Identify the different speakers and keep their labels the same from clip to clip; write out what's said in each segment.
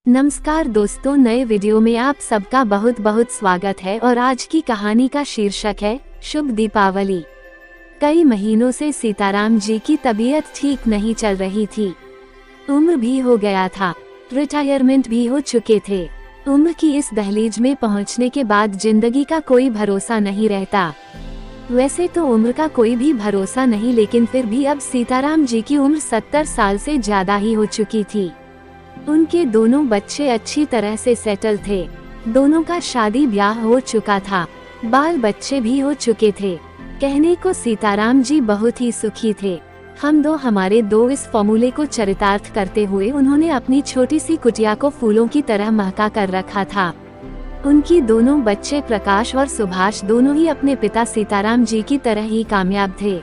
Speaker 1: नमस्कार दोस्तों, नए वीडियो में आप सबका बहुत बहुत स्वागत है। और आज की कहानी का शीर्षक है शुभ दीपावली। कई महीनों से सीताराम जी की तबीयत ठीक नहीं चल रही थी। उम्र भी हो गया था, रिटायरमेंट भी हो चुके थे। उम्र की इस दहलीज में पहुंचने के बाद जिंदगी का कोई भरोसा नहीं रहता। वैसे तो उम्र का कोई भी भरोसा नहीं, लेकिन फिर भी अब सीताराम जी की उम्र 70 साल से ज्यादा ही हो चुकी थी। उनके दोनों बच्चे अच्छी तरह से सेटल थे। दोनों का शादी ब्याह हो चुका था, बाल बच्चे भी हो चुके थे। कहने को सीताराम जी बहुत ही सुखी थे। हमारे दो इस फॉर्मूले को चरितार्थ करते हुए उन्होंने अपनी छोटी सी कुटिया को फूलों की तरह महका कर रखा था। उनकी दोनों बच्चे प्रकाश और सुभाष दोनों ही अपने पिता सीताराम जी की तरह ही कामयाब थे।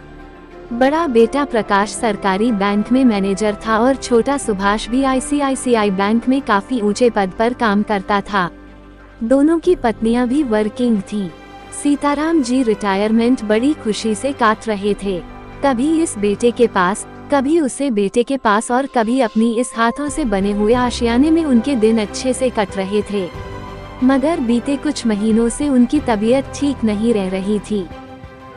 Speaker 1: बड़ा बेटा प्रकाश सरकारी बैंक में मैनेजर था और छोटा सुभाष भी आईसीआईसीआई बैंक में काफी ऊंचे पद पर काम करता था। दोनों की पत्नियां भी वर्किंग थीं। सीताराम जी रिटायरमेंट बड़ी खुशी से काट रहे थे। कभी इस बेटे के पास, कभी उसे बेटे के पास, और कभी अपनी इस हाथों से बने हुए आशियाने में उनके दिन अच्छे से कट रहे थे। मगर बीते कुछ महीनों से उनकी तबीयत ठीक नहीं रह रही थी।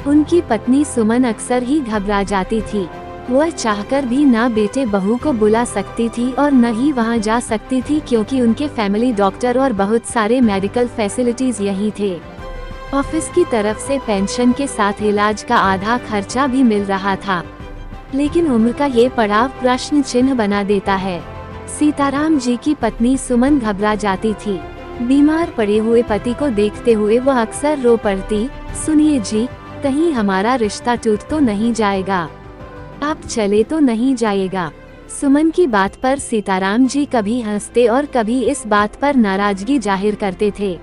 Speaker 1: उनकी पत्नी सुमन अक्सर ही घबरा जाती थी। वह चाहकर भी ना बेटे बहू को बुला सकती थी और न ही वहां जा सकती थी, क्योंकि उनके फैमिली डॉक्टर और बहुत सारे मेडिकल फैसिलिटीज यही थे। ऑफिस की तरफ से पेंशन के साथ इलाज का आधा खर्चा भी मिल रहा था। लेकिन उम्र का ये पड़ाव प्रश्न चिन्ह बना देता है। सीताराम जी की पत्नी सुमन घबरा जाती थी। बीमार पड़े हुए पति को देखते हुए वह अक्सर रो पड़ती, सुनिए जी, कहीं हमारा रिश्ता टूट तो नहीं जाएगा, आप चले तो नहीं जाएगा। सुमन की बात पर सीताराम जी कभी हंसते और कभी इस बात पर नाराजगी जाहिर करते थे।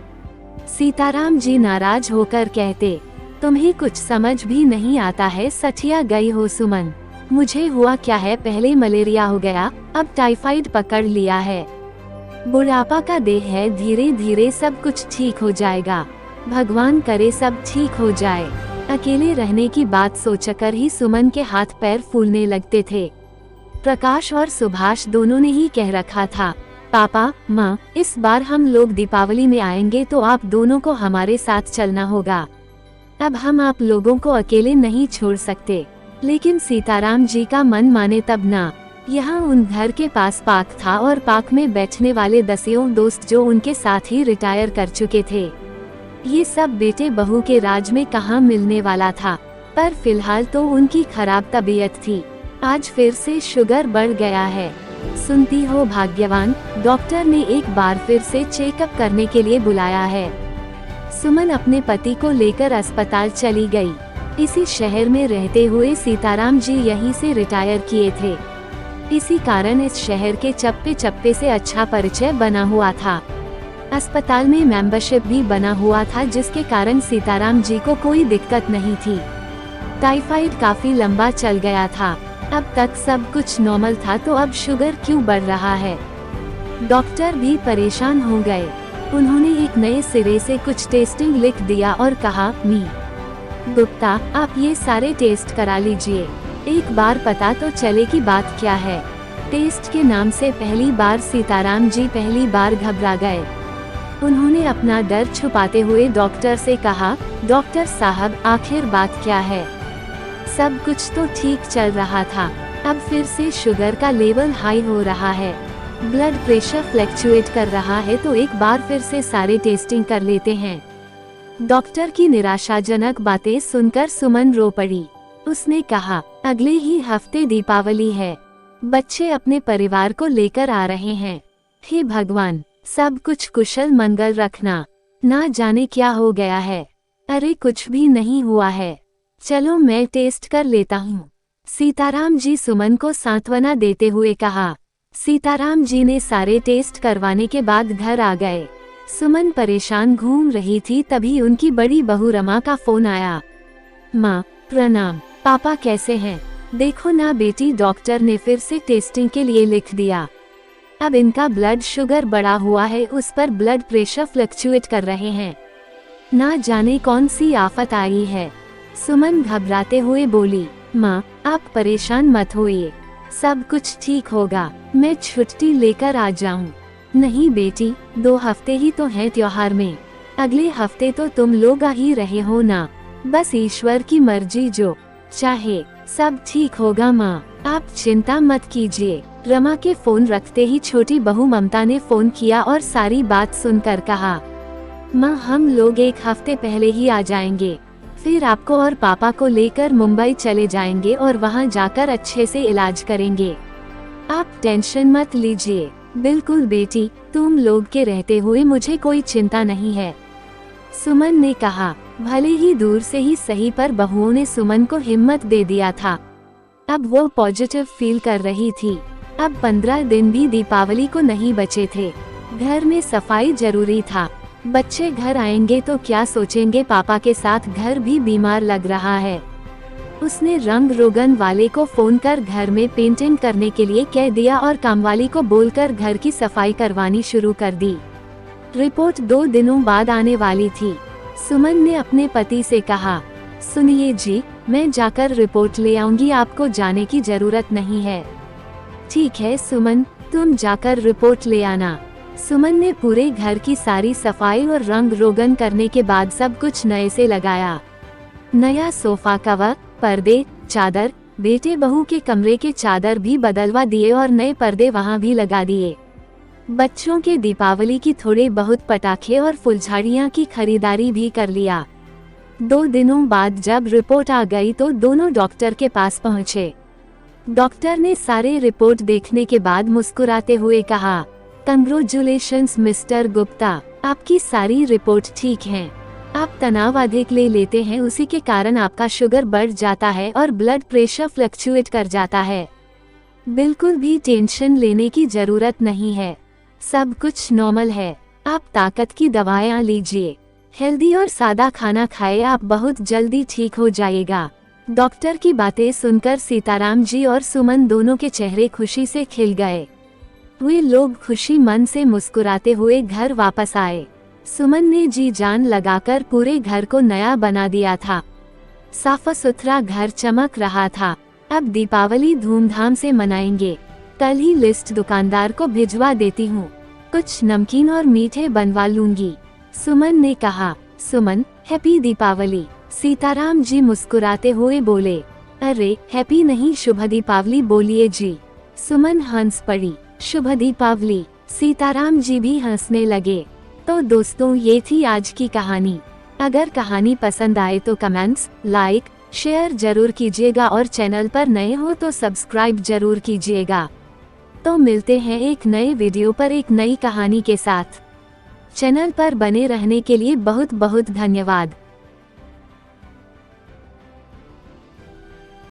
Speaker 1: सीताराम जी नाराज होकर कहते, तुम्हें कुछ समझ भी नहीं आता है, सठिया गई हो सुमन। मुझे हुआ क्या है, पहले मलेरिया हो गया, अब टाइफाइड पकड़ लिया है। बुढ़ापा का देह है, धीरे धीरे सब कुछ ठीक हो जाएगा। भगवान करे सब ठीक हो जाए। अकेले रहने की बात सोचकर ही सुमन के हाथ पैर फूलने लगते थे। प्रकाश और सुभाष दोनों ने ही कह रखा था, पापा माँ, इस बार हम लोग दीपावली में आएंगे तो आप दोनों को हमारे साथ चलना होगा। अब हम आप लोगों को अकेले नहीं छोड़ सकते। लेकिन सीताराम जी का मन माने तब ना। यहाँ उन घर के पास पार्क था और पार्क में बैठने वाले दसियों दोस्त जो उनके साथ ही रिटायर कर चुके थे। ये सब बेटे बहू के राज में कहाँ मिलने वाला था। पर फिलहाल तो उनकी खराब तबीयत थी। आज फिर से शुगर बढ़ गया है। सुनती हो भाग्यवान, डॉक्टर ने एक बार फिर से चेकअप करने के लिए बुलाया है। सुमन अपने पति को लेकर अस्पताल चली गई। इसी शहर में रहते हुए सीताराम जी यहीं से रिटायर किए थे। इसी कारण इस शहर के चप्पे चप्पे से अच्छा परिचय बना हुआ था। अस्पताल में मेंबरशिप भी बना हुआ था, जिसके कारण सीताराम जी को कोई दिक्कत नहीं थी। टाइफाइड काफी लंबा चल गया था। अब तक सब कुछ नॉर्मल था, तो अब शुगर क्यों बढ़ रहा है। डॉक्टर भी परेशान हो गए। उन्होंने एक नए सिरे से कुछ टेस्टिंग लिख दिया और कहा, मी गुप्ता, आप ये सारे टेस्ट करा लीजिए, एक बार पता तो चले कि बात क्या है। टेस्ट के नाम से पहली बार सीताराम जी पहली बार घबरा गए। उन्होंने अपना डर छुपाते हुए डॉक्टर से कहा, डॉक्टर साहब, आखिर बात क्या है। सब कुछ तो ठीक चल रहा था, अब फिर से शुगर का लेवल हाई हो रहा है, ब्लड प्रेशर फ्लैक्चुएट कर रहा है, तो एक बार फिर से सारे टेस्टिंग कर लेते हैं। डॉक्टर की निराशाजनक बातें सुनकर सुमन रो पड़ी। उसने कहा, अगले ही हफ्ते दीपावली है, बच्चे अपने परिवार को लेकर आ रहे हैं। हे भगवान, सब कुछ कुशल मंगल रखना। ना जाने क्या हो गया है। अरे कुछ भी नहीं हुआ है, चलो मैं टेस्ट कर लेता हूँ। सीताराम जी सुमन को सांत्वना देते हुए कहा। सीताराम जी ने सारे टेस्ट करवाने के बाद घर आ गए। सुमन परेशान घूम रही थी, तभी उनकी बड़ी बहू रमा का फोन आया। माँ प्रणाम, पापा कैसे हैं? देखो ना बेटी, डॉक्टर ने फिर से टेस्टिंग के लिए लिख दिया। अब इनका ब्लड शुगर बढ़ा हुआ है, उस पर ब्लड प्रेशर फ्लक्चुएट कर रहे हैं। ना जाने कौन सी आफत आई है। सुमन घबराते हुए बोली, माँ आप परेशान मत होइए, सब कुछ ठीक होगा, मैं छुट्टी लेकर आ जाऊं। नहीं बेटी, 2 हफ्ते ही तो हैं त्योहार में, अगले हफ्ते तो तुम लोग आ ही रहे हो ना। बस ईश्वर की मर्जी, जो चाहे सब ठीक होगा माँ, आप चिंता मत कीजिए। रमा के फोन रखते ही छोटी बहू ममता ने फोन किया और सारी बात सुनकर कहा, माँ हम लोग 1 हफ्ते पहले ही आ जाएंगे, फिर आपको और पापा को लेकर मुंबई चले जाएंगे और वहाँ जाकर अच्छे से इलाज करेंगे। आप टेंशन मत लीजिए। बिल्कुल बेटी, तुम लोग के रहते हुए मुझे कोई चिंता नहीं है, सुमन ने कहा। भले ही दूर से ही सही पर बहुओं ने सुमन को हिम्मत दे दिया था। अब वो पॉजिटिव फील कर रही थी। अब 15 दिन भी दीपावली को नहीं बचे थे। घर में सफाई जरूरी था। बच्चे घर आएंगे तो क्या सोचेंगे, पापा के साथ घर भी बीमार लग रहा है। उसने रंग रोगन वाले को फोन कर घर में पेंटिंग करने के लिए कह दिया और कामवाली को बोलकर घर की सफाई करवानी शुरू कर दी। रिपोर्ट 2 दिनों बाद आने वाली थी। सुमन ने अपने पति से कहा, सुनिए जी, मैं जाकर रिपोर्ट ले आऊंगी, आपको जाने की जरूरत नहीं है। ठीक है सुमन, तुम जाकर रिपोर्ट ले आना। सुमन ने पूरे घर की सारी सफाई और रंग रोगन करने के बाद सब कुछ नए से लगाया। नया सोफा कवर, पर्दे, चादर, बेटे बहू के कमरे के चादर भी बदलवा दिए और नए पर्दे वहाँ भी लगा दिए। बच्चों के दीपावली की थोड़े बहुत पटाखे और फुलझड़ियाँ की खरीदारी भी कर लिया। 2 दिनों बाद जब रिपोर्ट आ गई तो दोनों डॉक्टर के पास पहुँचे। डॉक्टर ने सारे रिपोर्ट देखने के बाद मुस्कुराते हुए कहा, कंग्रेचुलेशंस मिस्टर गुप्ता, आपकी सारी रिपोर्ट ठीक हैं। आप तनाव अधिक ले लेते हैं, उसी के कारण आपका शुगर बढ़ जाता है और ब्लड प्रेशर फ्लक्चुएट कर जाता है। बिल्कुल भी टेंशन लेने की जरूरत नहीं है, सब कुछ नॉर्मल है। आप ताकत की दवाएं लीजिए, हेल्दी और सादा खाना खाए, आप बहुत जल्दी ठीक हो जाएगा। डॉक्टर की बातें सुनकर सीताराम जी और सुमन दोनों के चेहरे खुशी से खिल गए। वे लोग खुशी मन से मुस्कुराते हुए घर वापस आए। सुमन ने जी जान लगाकर पूरे घर को नया बना दिया था। साफ सुथरा घर चमक रहा था। अब दीपावली धूमधाम से मनाएंगे। कल ही लिस्ट दुकानदार को भिजवा देती हूँ, कुछ नमकीन और मीठे बनवा लूंगी, सुमन ने कहा। सुमन, हैप्पी दीपावली, सीताराम जी मुस्कुराते हुए बोले। अरे हैप्पी नहीं, शुभ दीपावली बोलिए जी। सुमन हंस पड़ी। शुभ दीपावली, सीताराम जी भी हंसने लगे। तो दोस्तों, ये थी आज की कहानी। अगर कहानी पसंद आए तो कमेंट्स, लाइक, शेयर जरूर कीजिएगा और चैनल पर नए हो तो सब्सक्राइब जरूर कीजिएगा। तो मिलते हैं एक नए वीडियो पर एक नई कहानी के साथ। चैनल पर बने रहने के लिए बहुत बहुत धन्यवाद।